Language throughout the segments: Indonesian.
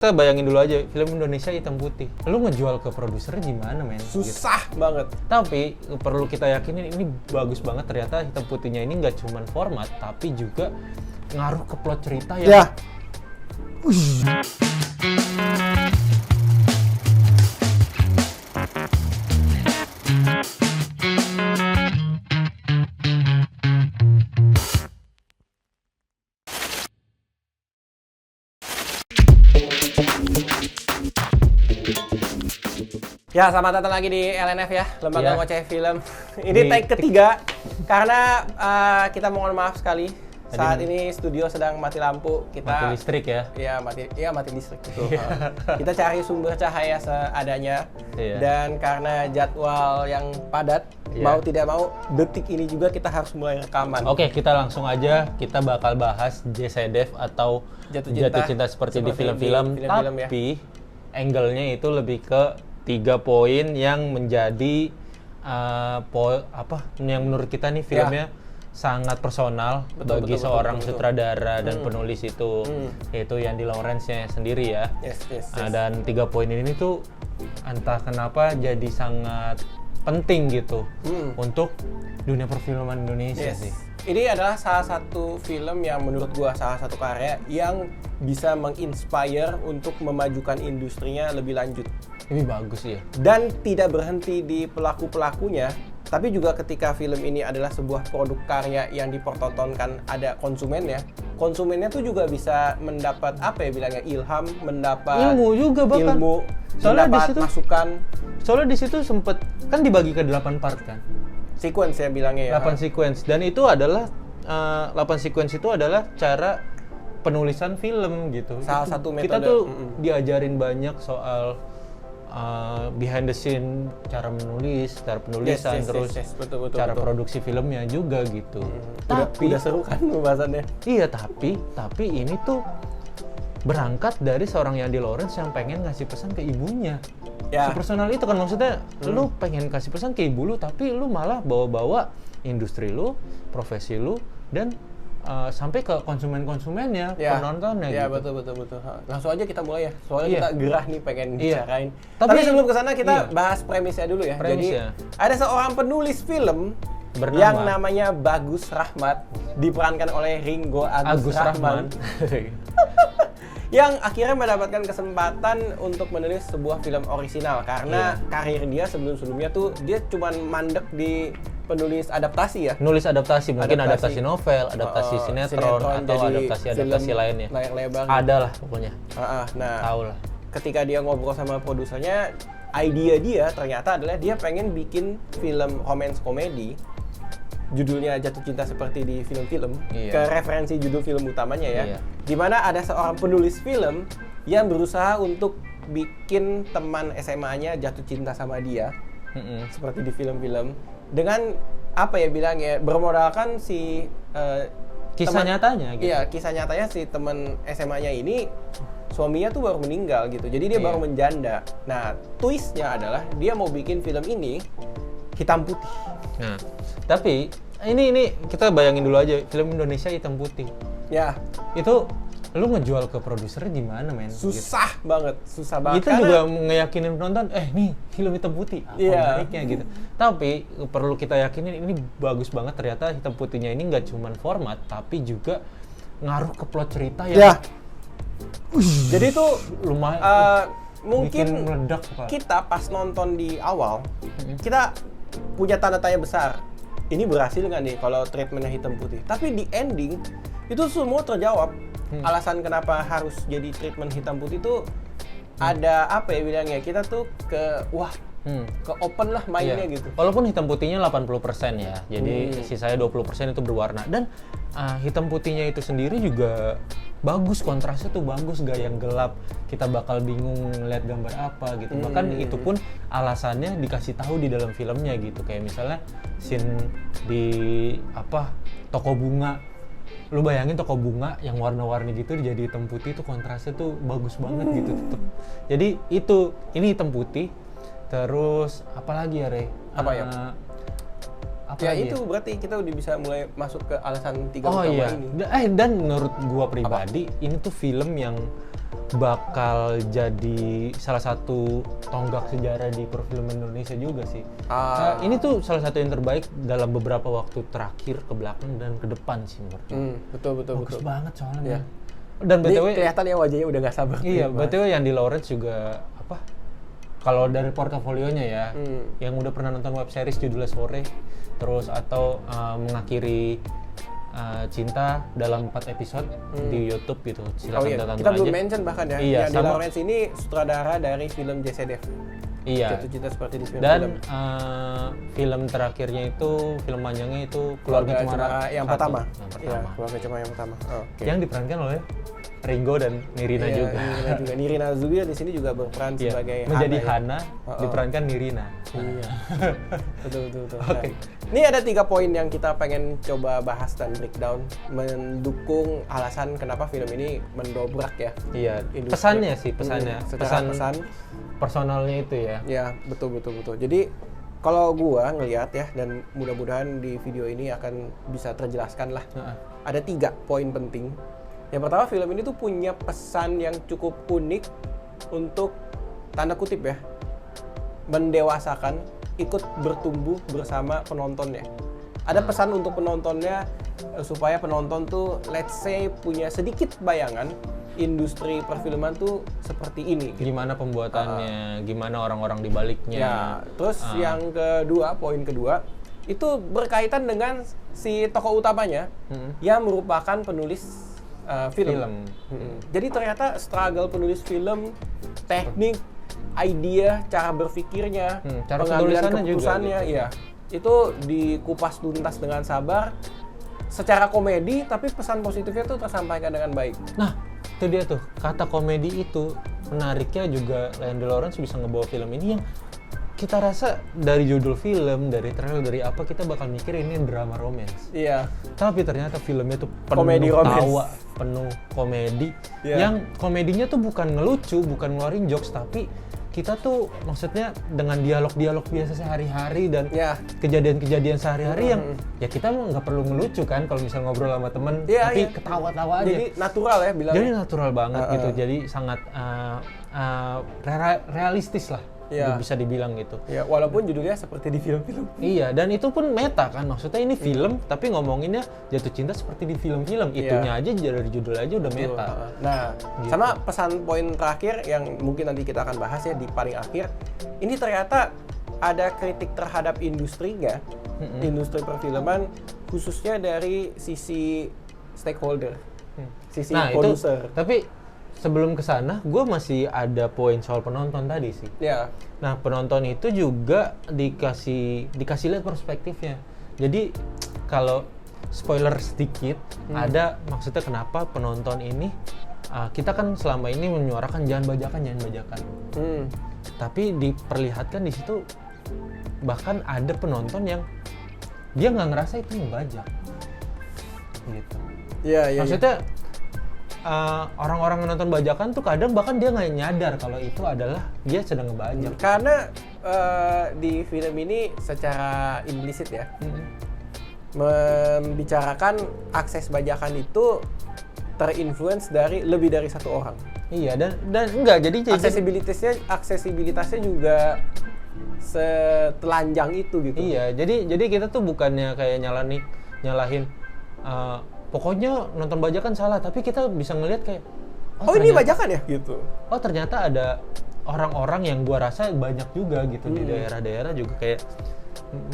Kita bayangin dulu aja, film Indonesia hitam putih. Lu ngejual ke produser gimana, men? Susah banget. Tapi perlu kita yakinin ini bagus banget, ternyata hitam putihnya ini nggak cuma format, tapi juga ngaruh ke plot cerita yang... Ya. Ya, selamat datang lagi di LNF ya, Lembaga Ngoceh Film. Ini take ketiga, karena kita mohon maaf sekali. Saat ini studio sedang mati lampu. Mati listrik ya? Iya, mati listrik. Betul. Kita cari sumber cahaya seadanya. Dan karena jadwal yang padat, mau tidak mau, detik ini juga kita harus mulai rekaman. Oke, kita langsung aja. Kita bakal bahas JCDF atau Jatuh Cinta seperti di film-film. Tapi angle-nya itu lebih ke 3 poin yang menjadi yang menurut kita nih filmnya sangat personal bagi seorang sutradara dan penulis itu, yaitu Yandi Lawrence-nya sendiri ya. Dan 3 poin ini tuh entah kenapa jadi sangat penting gitu untuk dunia perfilman Indonesia sih. Ini adalah salah satu film yang menurut gua salah satu karya yang bisa menginspire untuk memajukan industrinya lebih lanjut. Lebih bagus ya. Dan tidak berhenti di pelaku-pelakunya, tapi juga ketika film ini adalah sebuah produk karya yang dipertontonkan ada konsumennya. Konsumennya tuh juga bisa mendapat ilham, mendapat ilmu juga bahkan. Mendapat masukan. Soalnya di situ sempet kan dibagi ke 8 part kan. Sequence ya bilangnya ya. 8 sequence, dan itu adalah 8 sequence itu adalah cara penulisan film gitu. Salah satu metode. Kita tuh diajarin banyak soal behind the scene, cara menulis, cara penulisan, betul, cara produksi filmnya juga gitu. Tapi udah seru kan pembahasannya. Iya, tapi ini tuh berangkat dari seorang Yandi Lawrence yang pengen ngasih pesan ke ibunya. Sepersonal itu kan, maksudnya lu pengen kasih pesan ke ibu lu, tapi lu malah bawa-bawa industri lu, profesi lu, dan sampai ke konsumennya, penontonnya gitu. Betul. Langsung aja kita mulai ya, soalnya kita gerah nih pengen bicarain. Tapi sebelum kesana kita bahas premisnya dulu ya. Jadi ada seorang penulis film yang namanya Bagus Rahmat, diperankan oleh Ringgo Agus Rahman. Yang akhirnya mendapatkan kesempatan untuk menulis sebuah film orisinal karena karir dia sebelum-sebelumnya tuh dia cuman mandek di penulis adaptasi ya. Nulis adaptasi, mungkin adaptasi novel, adaptasi sinetron atau adaptasi lainnya. Layar lebar. Ada lah pokoknya. Nah, tahu lah. Ketika dia ngobrol sama produsernya, ide dia ternyata adalah dia pengen bikin film romance komedi. Judulnya Jatuh Cinta seperti di film-film, ke referensi judul film utamanya ya. Dimana ada seorang penulis film yang berusaha untuk bikin teman SMA-nya jatuh cinta sama dia, seperti di film-film, dengan bermodalkan si kisah nyatanya gitu. Iya, kisah nyatanya si teman SMA-nya ini suaminya tuh baru meninggal gitu, jadi dia baru menjanda. Nah, twistnya adalah dia mau bikin film ini hitam putih. Nah, tapi ini kita bayangin dulu aja, film Indonesia hitam putih. Ya. Itu lu ngejual ke produser gimana, men? Susah banget. Itu juga ngeyakinin penonton, nih film hitam putih, apa menariknya gitu. Tapi perlu kita yakinin ini bagus banget, ternyata hitam putihnya ini nggak cuma format, tapi juga ngaruh ke plot cerita yang... Jadi itu lumayan mungkin meledak, kita pas nonton di awal, kita punya tanda tanya besar. Ini berhasil nggak nih kalau treatmentnya hitam putih? Tapi di ending itu semua terjawab. Alasan kenapa harus jadi treatment hitam putih itu ada bilangnya, kita tuh ke open lah mainnya gitu. Walaupun hitam putihnya 80% ya, jadi sisanya 20% itu berwarna. Dan hitam putihnya itu sendiri juga bagus, kontrasnya tuh bagus, gak yang gelap kita bakal bingung ngeliat gambar apa gitu. Bahkan itu pun alasannya dikasih tahu di dalam filmnya gitu. Kayak misalnya scene di toko bunga, lu bayangin toko bunga yang warna-warni gitu jadi hitam putih, itu kontrasnya tuh bagus banget gitu tetep. Jadi ini hitam putih. Terus apalagi ya, Re? Itu berarti kita udah bisa mulai masuk ke alasan 3 utama ini. Dan menurut gua pribadi, ini tuh film yang bakal jadi salah satu tonggak sejarah di perfilman Indonesia juga sih. Ini tuh salah satu yang terbaik dalam beberapa waktu terakhir ke belakang dan ke depan sih menurut gue. Betul. Bagus banget soalnya. Iya. Dan BTW kelihatan ya wajahnya udah nggak sabar. Iya, BTW yang di Lawrence juga apa? Kalau dari portofolionya ya, yang udah pernah nonton web series judulnya Sore, terus atau mengakhiri Cinta dalam 4 episode di YouTube gitu. Silakan tonton kita aja. belum mention bahkan ya. Iya, yang di Lawrence ini sutradara dari film JCDF. Iya. Jatuh Cinta Seperti di Film. Dan film terakhirnya itu, film panjangnya itu Keluarga Cemara yang 1. pertama. Yang Iya, pertama. Keluarga Cemara yang pertama. Oke. Yang diperankan oleh Ringo dan Nirina juga. Nirina juga. Nirina Zubir di sini juga berperan Iya, sebagai menjadi Hana. Hana, diperankan Nirina. Iya. betul. Oke. Nah, ini ada 3 poin yang kita pengen coba bahas dan breakdown mendukung alasan kenapa film ini mendobrak ya. Iya. Industri. Pesannya sih, pesannya. Pesan personalnya itu ya. Ya, betul. Jadi kalau gua ngelihat ya, dan mudah-mudahan di video ini akan bisa terjelaskan lah. Ada 3 poin penting. Yang pertama, film ini tuh punya pesan yang cukup unik untuk tanda kutip ya, mendewasakan, ikut bertumbuh bersama penontonnya. Ada pesan untuk penontonnya supaya penonton tuh let's say punya sedikit bayangan industri perfilman tuh seperti ini. Gimana pembuatannya, gimana orang-orang di baliknya. Ya, terus yang kedua, poin kedua, itu berkaitan dengan si tokoh utamanya yang merupakan penulis film. Jadi ternyata struggle penulis film, teknik, idea, cara berpikirnya, cara pengambilan penulisannya keputusannya, juga, gitu. iya, itu dikupas tuntas dengan sabar, secara komedi, tapi pesan positifnya tuh tersampaikan dengan baik. Nah, itu dia tuh, kata komedi itu menariknya juga Landy Lawrence bisa ngebawa film ini yang kita rasa dari judul film, dari trailer, dari apa kita bakal mikir ini drama romance. Iya. Tapi ternyata filmnya tuh penuh Komedi romance. tawa, penuh komedi. Yang komedinya tuh bukan ngelucu, bukan ngeluarin jokes, tapi kita tuh maksudnya dengan dialog-dialog biasa sehari-hari dan kejadian-kejadian sehari-hari yang ya kita nggak perlu ngelucu kan kalau misal ngobrol sama temen, tapi ketawa-tawa aja. Jadi natural ya bilangnya. Jadi natural banget gitu, jadi sangat realistis lah. Bisa dibilang gitu. Ya, walaupun judulnya seperti di film-film. Iya, dan itu pun meta kan. Maksudnya ini film, tapi ngomonginnya jatuh cinta seperti di film-film. Itunya aja dari judul aja udah meta. Nah, gitu. Sama pesan poin terakhir yang mungkin nanti kita akan bahas ya di paling akhir. Ini ternyata ada kritik terhadap industrinya, industri perfilman, khususnya dari sisi stakeholder, sisi produser. Tapi sebelum ke sana, gue masih ada poin soal penonton tadi sih. Ya. Nah, penonton itu juga dikasih lihat perspektifnya. Jadi kalau spoiler sedikit, ada maksudnya kenapa penonton ini kita kan selama ini menyuarakan jangan bajakan. Tapi diperlihatkan di situ bahkan ada penonton yang dia nggak ngerasa itu membajak. Gitu. Iya. Maksudnya orang-orang menonton bajakan tuh kadang bahkan dia nggak nyadar kalau itu adalah dia sedang ngebajak. Karena di film ini secara implisit ya membicarakan akses bajakan itu terinfluence dari lebih dari satu orang. Iya, dan enggak jadi aksesibilitasnya juga setelanjang itu gitu. Iya, jadi kita tuh bukannya kayak nyalahin pokoknya nonton bajakan salah, tapi kita bisa ngelihat kayak ini bajakan ya gitu. Oh, ternyata ada orang-orang yang gua rasa banyak juga gitu di daerah-daerah juga kayak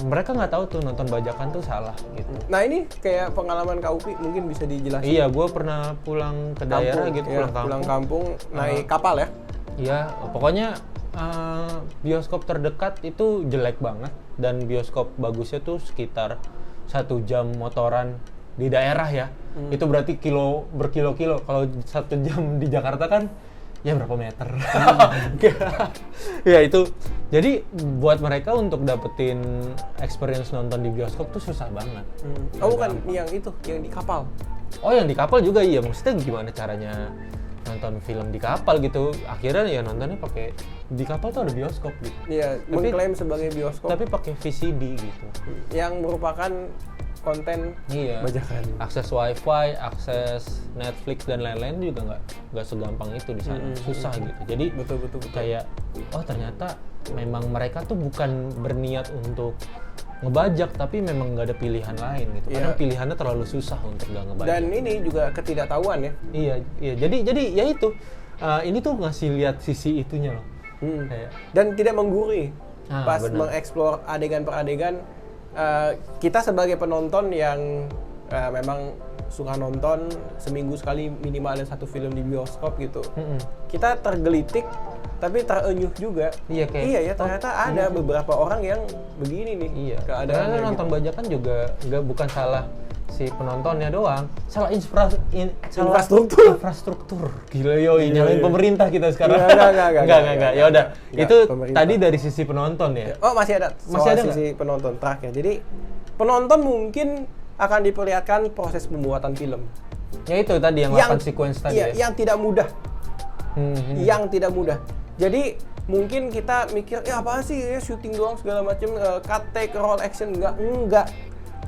mereka nggak tahu tuh nonton bajakan tuh salah gitu. Nah, ini kayak pengalaman Kak Upi mungkin bisa dijelasin. Iya, gua pernah pulang ke daerah gitu, pulang kampung naik kapal ya. Iya, pokoknya bioskop terdekat itu jelek banget dan bioskop bagusnya tuh sekitar 1 jam motoran di daerah ya. Itu berarti berkilo-kilo. Kalau 1 jam di Jakarta kan ya berapa meter. Ya itu. Jadi buat mereka untuk dapetin experience nonton di bioskop tuh susah banget. Bukan yang itu, yang di kapal. Oh, yang di kapal juga iya. Maksudnya gimana caranya nonton film di kapal gitu? Akhirnya ya nontonnya pakai di kapal tuh ada bioskop gitu. Iya, mengklaim sebagai bioskop. Tapi pakai VCD gitu. Yang merupakan konten Iya. bajakan. Akses wifi, akses Netflix dan lain-lain juga nggak segampang itu di sana, susah gitu. Jadi Betul. kayak ternyata memang mereka tuh bukan berniat untuk ngebajak, tapi memang nggak ada pilihan lain gitu. Karena Iya. pilihannya terlalu susah untuk nggak ngebajak. Dan ini juga ketidaktahuan ya. Iya. Jadi ya itu. Ini tuh ngasih lihat sisi itunya loh. Kayak, Dan tidak menggurui pas benar. mengeksplor adegan per adegan. Kita sebagai penonton yang memang suka nonton seminggu sekali minimal ada satu film di bioskop gitu, kita tergelitik tapi terenyuh juga. Iya, kayak, iya ya ternyata ada beberapa orang yang begini nih Iya. keadaannya Karena gitu. nonton bajakan juga bukan salah si penontonnya doang, salah infrastruktur. Gila yoi, nyalain pemerintah kita sekarang. Enggak. Ya udah. Itu pemerintah. tadi dari sisi penonton ya. Oh masih ada Masih ada sisi penonton terakhir. Jadi penonton mungkin akan diperlihatkan proses pembuatan film Ya itu tadi yang 8 sequence tadi iya, ya. yang tidak mudah. Yang tidak mudah. Jadi mungkin kita mikir ya apa sih ya syuting doang segala macam, cut take, roll action, enggak.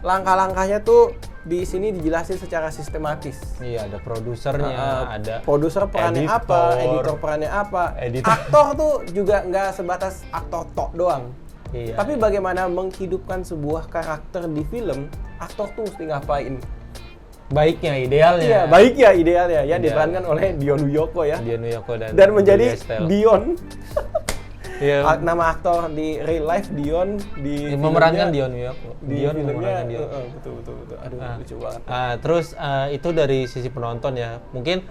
Langkah-langkahnya tuh di sini dijelasin secara sistematis. Iya, ada produsernya, ada Produser perannya apa, editor perannya apa, aktor tuh juga nggak sebatas aktor tok doang. Iya. Tapi bagaimana menghidupkan sebuah karakter di film, aktor tuh mesti ngapain? baiknya, idealnya. Iya, baik ya idealnya ya Ideal. diperankan oleh Dion Wiyoko ya. Dion Wiyoko dan menjadi Julia Estelle. Dion. Iya. Nama aktor di real life Dion di Memerankan filmnya- Dion Wiyoko. di Dion filmnya memerankan Dion. betul. Aduh lucu banget. Terus itu dari sisi penonton ya. Mungkin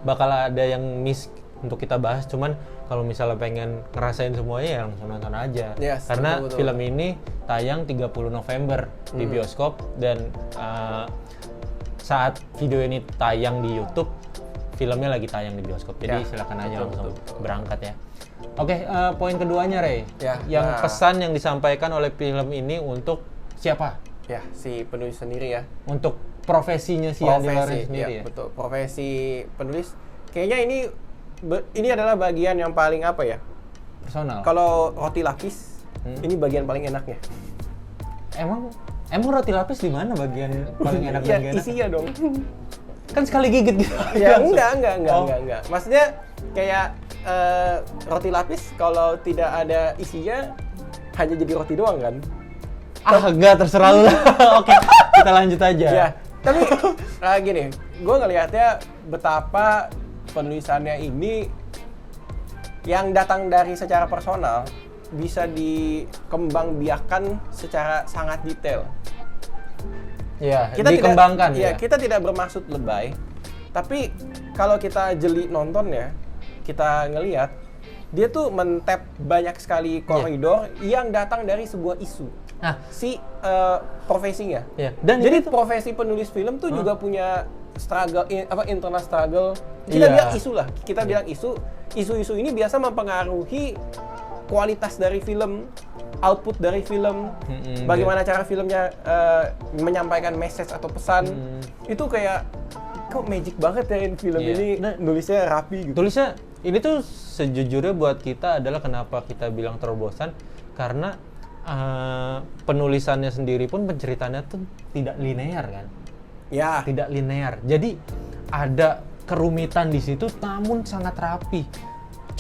bakal ada yang miss untuk kita bahas, cuman kalau misalnya pengen ngerasain semuanya ya langsung nonton aja. Yes, Karena betul. film ini tayang 30 November di bioskop dan saat video ini tayang di YouTube, filmnya lagi tayang di bioskop. Jadi Ya, silakan aja langsung betul. berangkat ya. Oke, poin keduanya Ray. Ya, yang nah. pesan yang disampaikan oleh film ini untuk siapa? Ya, si penulis sendiri ya. Untuk profesinya si Andy Lawrence sendiri ya. Betul. Profesi penulis. Kayaknya ini adalah bagian yang paling apa ya? Personal. Kalau roti lapis, ini bagian paling enaknya. Emang roti lapis di mana bagian paling enak Ya, dan gak enak? isinya dong. Kan sekali gigit gitu. Ya Langsung. enggak. Maksudnya kayak roti lapis kalau tidak ada isinya hanya jadi roti doang kan? Enggak, terserah lu. Oke, kita lanjut aja. Ya, tapi gini, gue ngelihatnya betapa penulisannya ini yang datang dari secara personal bisa dikembangbiakkan secara sangat detail. Ya, dikembangkan ya. Kita tidak bermaksud lebay, tapi kalau kita jeli nontonnya, kita ngelihat dia tuh mentap banyak sekali koridor yang datang dari sebuah isu. Nah, Si profesinya. ya. Dan Jadi itu profesi penulis film tuh juga punya struggle, internal struggle. Kita Iya. bilang isu lah. Kita bilang isu. Isu-isu ini biasa mempengaruhi kualitas dari film, output dari film, bagaimana cara filmnya menyampaikan message atau pesan. Itu kayak kok magic banget ya film Iya. ini, nulisnya rapi gitu. tulisnya ini tuh sejujurnya buat kita adalah kenapa kita bilang terobosan, karena penulisannya sendiri pun penceritanya tuh tidak linear kan. Ya. Tidak linear. Jadi ada kerumitan di situ namun sangat rapi.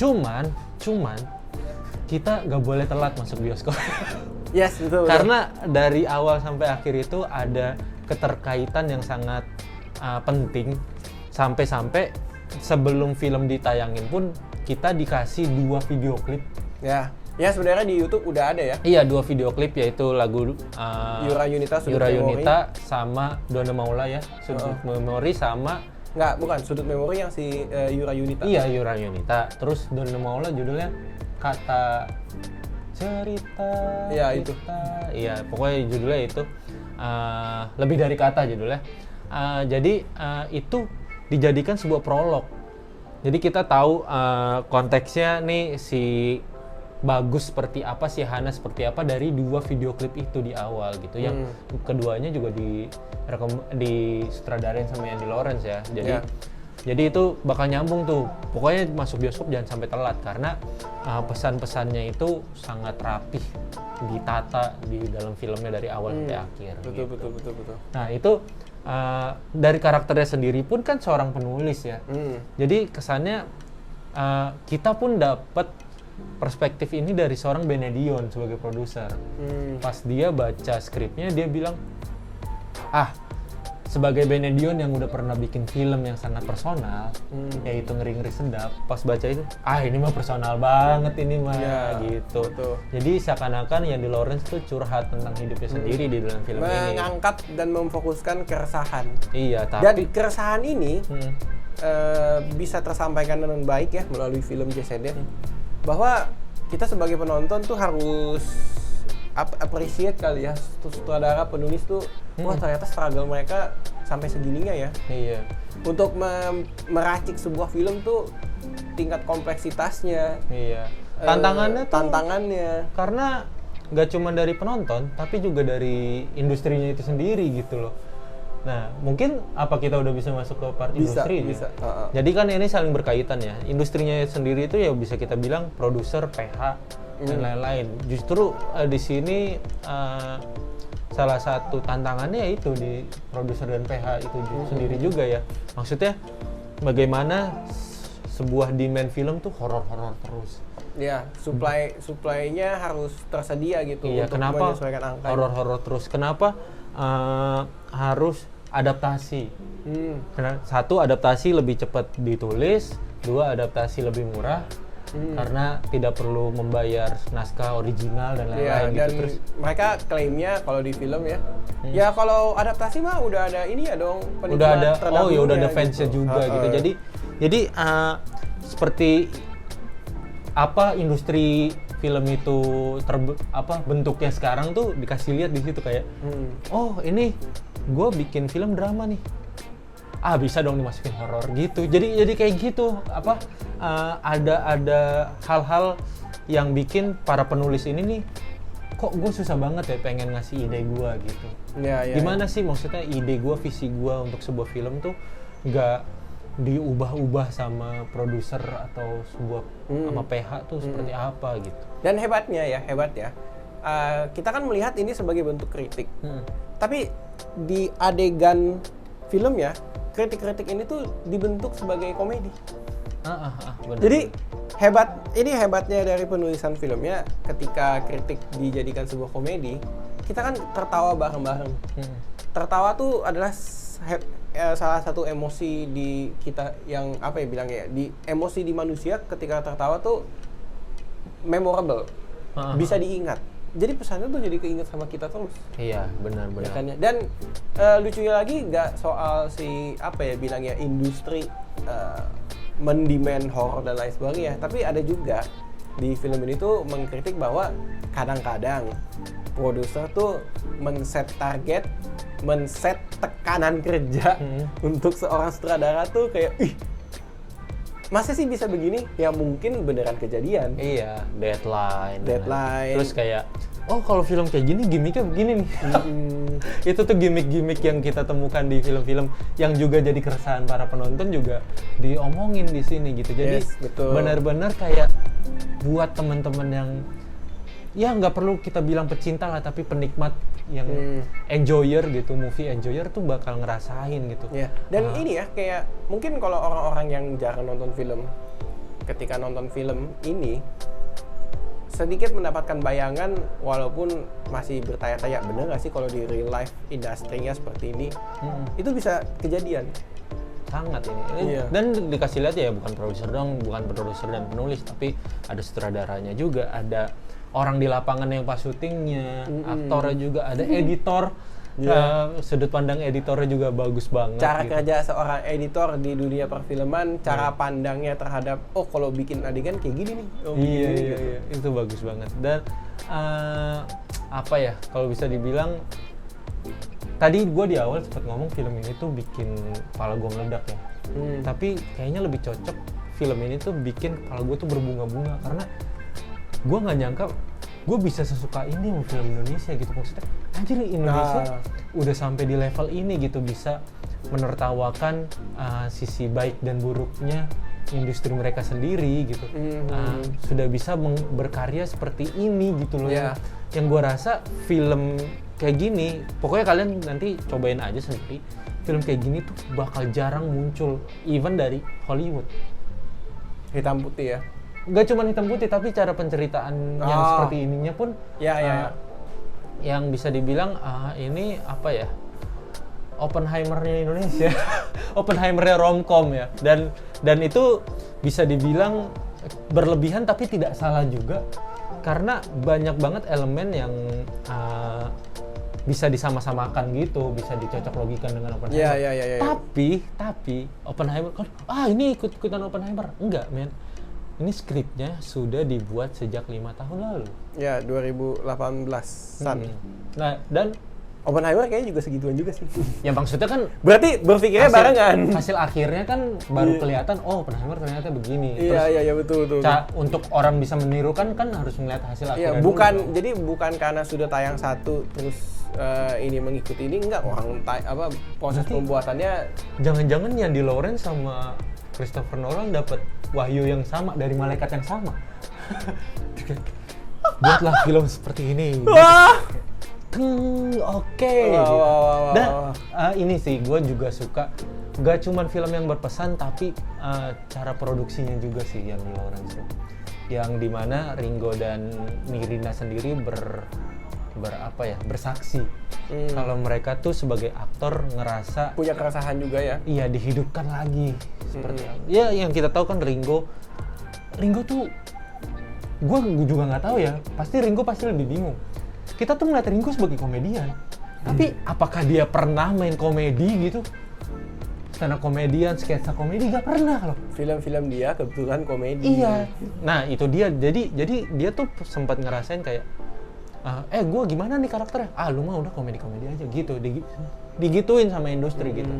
Cuman kita nggak boleh telat masuk bioskop. Yes, betul. Karena dari awal sampai akhir itu ada keterkaitan yang sangat penting, sampai-sampai sebelum film ditayangin pun kita dikasih 2 video klip. Ya sebenarnya di YouTube udah ada ya. Iya, 2 video klip, yaitu lagu Yura Yunita, Sudut Yura Memori. Yunita sama Donna Maula ya, Sudut Memori, sama Bukan Sudut Memori yang si Yura Yunita. iya Yura Yunita. Terus Donna Maula judulnya Kata Cerita. Iya, itu. Iya, pokoknya judulnya itu lebih dari kata judulnya. Jadi itu dijadikan sebuah prolog. Jadi kita tahu konteksnya nih, si Bagus seperti apa, si Hana seperti apa dari 2 video klip itu di awal gitu. Yang keduanya juga disutradarain sama Andy Lawrence ya. Jadi Ya. Jadi itu bakal nyambung tuh. Pokoknya masuk bioskop jangan sampai telat karena pesan-pesannya itu sangat rapih ditata di dalam filmnya dari awal sampai akhir. Betul. Nah itu dari karakternya sendiri pun kan seorang penulis ya. Jadi kesannya kita pun dapat perspektif ini dari seorang Benedion sebagai produser. Pas dia baca skripnya dia bilang, sebagai Benedion yang udah pernah bikin film yang sangat personal, yaitu Ngeri-Ngeri Sedap, pas baca itu, ini mah personal banget ini mah, gitu. Betul. Jadi seakan-akan Yandi Lawrence tuh curhat tentang hidupnya sendiri di dalam film ini. Mengangkat dan memfokuskan keresahan. Iya, tapi... Dan keresahan ini bisa tersampaikan dengan baik ya melalui film JCD. Bahwa kita sebagai penonton tuh harus appreciate kali ya, sutradara penulis tuh, wah ternyata struggle mereka sampai segininya ya. Iya. Untuk meracik sebuah film tuh tingkat kompleksitasnya. Iya. Tantangannya. Karena nggak cuma dari penonton, tapi juga dari industrinya itu sendiri gitu loh. Nah, mungkin apa kita udah bisa masuk ke part industri? Bisa. Jadi kan ini saling berkaitan ya. Industrinya sendiri itu ya bisa kita bilang produser, PH, dan lain-lain. Justru di sini salah satu tantangannya yaitu di produser dan PH itu sendiri juga ya. Maksudnya bagaimana sebuah demand film tuh horor-horor terus. Ya, supply-nya harus tersedia gitu. Iya, untuk kenapa menyesuaikan angka. Horor-horor terus? Kenapa harus adaptasi? Satu, adaptasi lebih cepat ditulis. Dua, adaptasi lebih murah. Karena tidak perlu membayar naskah original dan lain-lain gitu. Dan terus mereka klaimnya kalau di film ya, ya kalau adaptasi mah udah ada ini ya dong, udah ada, udah ada fansnya gitu. juga gitu. Jadi seperti apa industri film itu bentuknya sekarang tuh dikasih lihat di situ kayak, ini gue bikin film drama nih. Bisa dong dimasukin horor gitu. Jadi kayak gitu ada hal-hal yang bikin para penulis ini nih kok gue susah banget ya pengen ngasih ide gue gitu. Gimana sih maksudnya ide gue, visi gue untuk sebuah film tuh nggak diubah-ubah sama produser atau sebuah sama PH tuh seperti apa gitu. Dan hebat ya, kita kan melihat ini sebagai bentuk kritik. Tapi di adegan film ya, kritik-kritik ini tuh dibentuk sebagai komedi. Bener. Jadi hebatnya dari penulisan filmnya, ketika kritik dijadikan sebuah komedi, kita kan tertawa bareng-bareng. Tertawa tuh adalah salah satu emosi di kita yang di emosi di manusia ketika tertawa tuh memorable, bisa diingat. Jadi pesannya tuh jadi keinget sama kita terus. Iya, benar. Ya kan? Dan lucunya lagi nggak soal industri mendemand horror dan lain sebagainya, tapi ada juga di film ini tuh mengkritik bahwa kadang-kadang produser tuh men-set target, men-set tekanan kerja untuk seorang sutradara tuh kayak, masa sih bisa begini? Ya mungkin beneran kejadian. Iya, deadline. Terus kayak, kalau film kayak gini gimmicknya begini nih. Itu tuh gimmick-gimmick yang kita temukan di film-film yang juga jadi keresahan para penonton juga diomongin di sini gitu. Jadi benar-benar kayak buat teman-teman yang ya nggak perlu kita bilang pecinta lah, tapi penikmat yang enjoyer gitu, movie enjoyer tuh bakal ngerasain gitu. Dan ini ya kayak mungkin kalau orang-orang yang jarang nonton film, ketika nonton film ini sedikit mendapatkan bayangan, walaupun masih bertanya-tanya bener nggak sih kalau di real life industrinya seperti ini, itu bisa kejadian. Sangat ini. Dan dikasih lihat ya bukan produser dan penulis, tapi ada sutradaranya juga, ada orang di lapangan yang pas syutingnya, aktornya juga, ada editor. Sudut pandang editornya juga bagus banget. Cara kerja seorang editor di dunia perfilman, cara pandangnya terhadap kalau bikin adegan kayak gini nih. Iya, itu bagus banget. Dan kalau bisa dibilang, tadi gue di awal sempat ngomong film ini tuh bikin kepala gue meledak ya. Tapi kayaknya lebih cocok film ini tuh bikin kepala gue tuh berbunga-bunga, karena gue nggak nyangka gue bisa sesuka ini sama film Indonesia gitu. Maksudnya anjir, Indonesia udah sampai di level ini gitu, bisa menertawakan sisi baik dan buruknya industri mereka sendiri gitu. Sudah bisa berkarya seperti ini gitu loh. Yeah. Yang gue rasa film kayak gini, pokoknya kalian nanti cobain aja sendiri. Film kayak gini tuh bakal jarang muncul, even dari Hollywood. Hitam putih ya. Gak cuma hitam putih, tapi cara penceritaannya yang seperti ininya pun yang bisa dibilang ini apa ya, Oppenheimer-nya Indonesia. Oppenheimer-nya romcom ya, dan itu bisa dibilang berlebihan tapi tidak salah juga, karena banyak banget elemen yang bisa disama-samakan gitu, bisa dicocok logikan dengan Oppenheimer. Yeah. Tapi Oppenheimer kan, ini ikut-ikutan Oppenheimer. Enggak, men. Ini skripnya sudah dibuat sejak 5 tahun lalu. Ya, 2018-an. Nah, dan Oppenheimer kayaknya juga segituan juga sih. ya maksudnya kan Berarti berpikirnya barengan. hasil akhirnya kan baru kelihatan, Oppenheimer ternyata begini. Iya, betul. Untuk orang bisa meniru kan harus melihat hasil akhirnya Iya, dulu. jadi bukan karena sudah tayang satu terus ini mengikuti ini, enggak, orang proses pembuatannya. Jangan-jangan Yandy Lawrence sama Christopher Nolan dapat wahyu yang sama dari malaikat yang sama. Buatlah film seperti ini. Wah. Oke. Dan ini sih gue juga suka, gak cuman film yang berpesan tapi cara produksinya juga sih yang Lawrence, yang dimana Ringo dan Nirina sendiri bersaksi kalau mereka tuh sebagai aktor ngerasa Punya keresahan juga ya. iya dihidupkan lagi seperti ya yang kita tahu kan Ringo tuh gue juga nggak tahu ya, pasti Ringo pasti lebih bingung. Kita tuh ngeliat Ringo sebagai komedian, tapi apakah dia pernah main komedi gitu? Karena komedian, sketsa komedi gak pernah loh. Film-film dia kebetulan komedi. Iya. Nah itu dia, jadi dia tuh sempat ngerasain kayak, gue gimana nih karakternya? Lu mah udah komedi-komedi aja gitu, digituin sama industri gitu.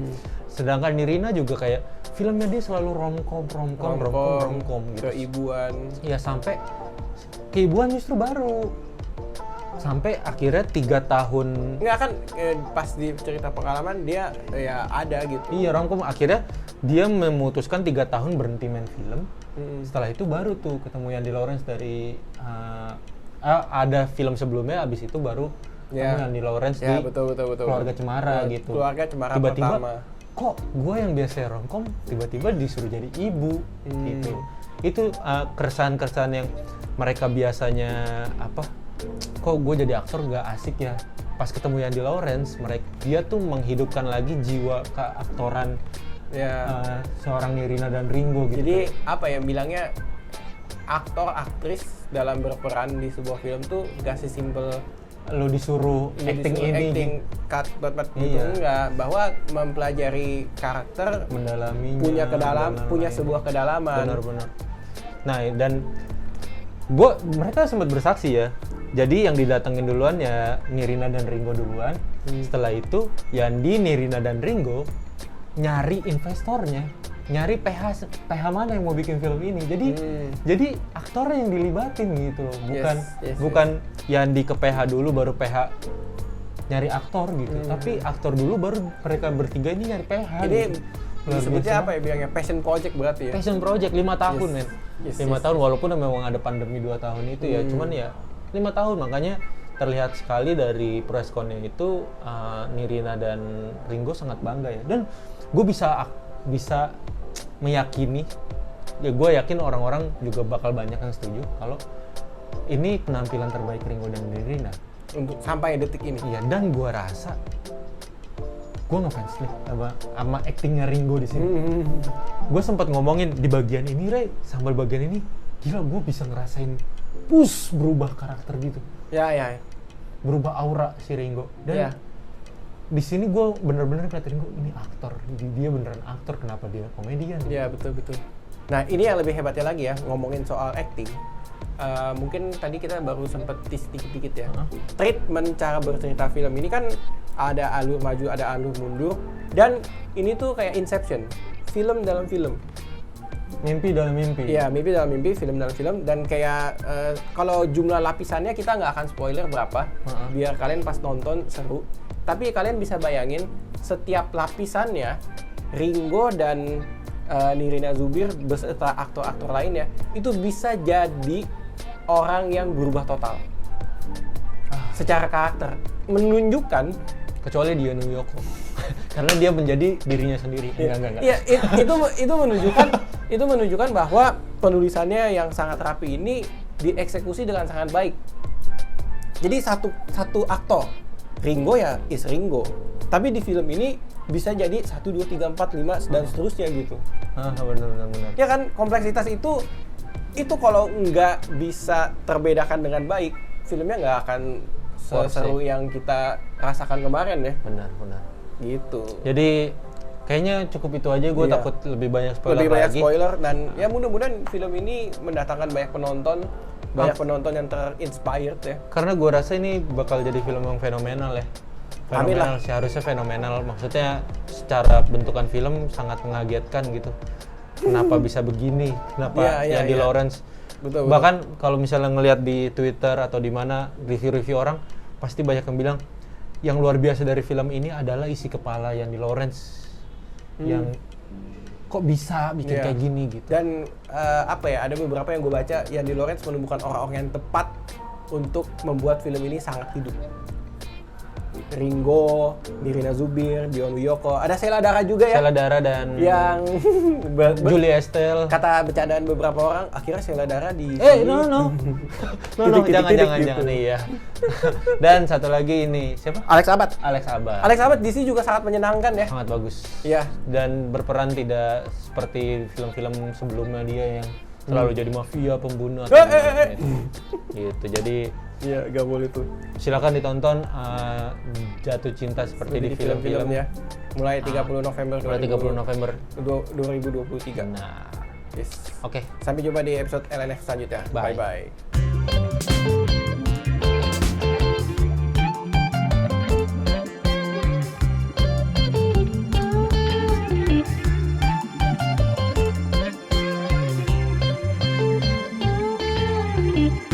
Sedangkan Nirina juga kayak filmnya dia selalu romcom gitu. Keibuan. Iya, sampai keibuan justru baru. Sampai akhirnya 3 tahun. Enggak kan pas di cerita pengalaman dia ya ada gitu. Iya, romcom. Akhirnya dia memutuskan 3 tahun berhenti main film. Setelah itu baru tuh ketemu Yandy Lawrence dari ada film sebelumnya, abis itu baru ketemu Yandy Lawrence di betul. Keluarga Cemara gitu. Keluarga Cemara tiba-tiba, pertama. kok gue yang biasa romcom tiba-tiba disuruh jadi ibu gitu. Itu keresahan-keresahan yang mereka biasanya kok gue jadi aktor gak asik ya. Pas ketemu Yandy Lawrence, dia tuh menghidupkan lagi jiwa keaktoran seorang Nirina dan Ringo gitu. Jadi bilangnya aktor aktris dalam berperan di sebuah film tuh gak sesimpel lo disuruh acting cut gitu, enggak, bahwa mempelajari karakter, mendalaminya, punya sebuah kedalaman. Benar. Nah, dan mereka sempat bersaksi ya. Jadi yang didatengin duluan ya Nirina dan Ringo duluan. Setelah itu Yandy, Nirina dan Ringo nyari investornya, nyari PH mana yang mau bikin film ini. Jadi aktornya yang dilibatin gitu loh. Bukan Yandy ke PH dulu baru PH nyari aktor gitu. Tapi aktor dulu baru mereka bertiga ini nyari PH. Jadi gitu. disebutnya bilangnya passion project berarti ya. Passion project 5 tahun, men. 5 tahun walaupun memang ada pandemi 2 tahun itu ya. Cuman ya 5 tahun, makanya terlihat sekali dari press con-nya itu Nirina dan Ringo sangat bangga ya. Dan gue bisa meyakini, ya gue yakin orang-orang juga bakal banyak yang setuju kalau ini penampilan terbaik Ringo dan Nirina untuk sampai detik ini. Iya, dan gue rasa gue ngefans nih sama actingnya Ringo di sini. Gue sempat ngomongin di bagian ini, sambil bagian ini, gila gue bisa ngerasain berubah karakter gitu. Ya. Berubah aura si Ringo. Dan di sini gue bener-bener ngeliat Ringo, ini aktor. Dia beneran aktor, kenapa dia komedian? Iya, betul. Nah, ini yang lebih hebatnya lagi ya, ngomongin soal acting. Mungkin tadi kita baru sempat sedikit-sedikit ya. Treatment cara bercerita film ini kan ada alur maju, ada alur mundur. Dan ini tuh kayak Inception, film dalam film. Mimpi dalam mimpi. Iya, mimpi dalam mimpi, film dalam film. Dan kayak kalau jumlah lapisannya kita nggak akan spoiler berapa, biar kalian pas nonton seru. Tapi kalian bisa bayangin setiap lapisannya Ringo dan Nirina Zubir beserta aktor-aktor lainnya itu bisa jadi orang yang berubah total secara karakter, menunjukkan Kecuali dia New York karena dia menjadi dirinya sendiri. Enggak. Iya, itu menunjukkan bahwa penulisannya yang sangat rapi ini dieksekusi dengan sangat baik. Jadi satu aktor Ringo ya is Ringo, tapi di film ini bisa jadi 1, 2, 3, 4, 5 dan seterusnya gitu. Benar. Ya kan, kompleksitas itu kalau nggak bisa terbedakan dengan baik, filmnya nggak akan seseru yang kita rasakan kemarin ya. Benar. Gitu. Jadi kayaknya cukup itu aja. Gue Iya. takut lebih banyak spoiler Lebih banyak lagi. spoiler dan ya mudah-mudahan film ini mendatangkan banyak penonton yang terinspired ya. Karena gue rasa ini bakal jadi film yang fenomenal ya. Amin lah. Seharusnya fenomenal. Maksudnya secara bentukan film sangat mengagetkan gitu. Kenapa bisa begini? Kenapa Iya, Andy iya. Lawrence? Betul. Bahkan kalau misalnya ngelihat di Twitter atau di mana review-review orang, pasti banyak yang bilang yang luar biasa dari film ini adalah isi kepala Andy Lawrence yang kok bisa bikin Iya. kayak gini gitu. Dan ada beberapa yang gue baca, Andy Lawrence menemukan orang-orang yang tepat untuk membuat film ini sangat hidup. Ringo, Nirina Zubir, Dion Wiyoko, ada Sheila Dara juga ya. Sheila Dara dan Yang Julie Estelle. kata bercandaan beberapa orang, akhirnya Sheila Dara di No, Titik-titik jangan gitu. iya. Dan satu lagi ini siapa? Alex Abad. Alex Abad. DC juga sangat menyenangkan ya. Sangat bagus. Iya. Dan berperan tidak seperti film-film sebelumnya dia yang selalu jadi mafia, pembunuh atau gitu. Jadi Iya, gak boleh tuh. silakan ditonton Jatuh Cinta seperti di film-film ya. Mulai 30 November mulai 30 November. 2023. Nah, Yes. oke. Sampai jumpa di episode LNF selanjutnya. Bye. Bye. Thank you.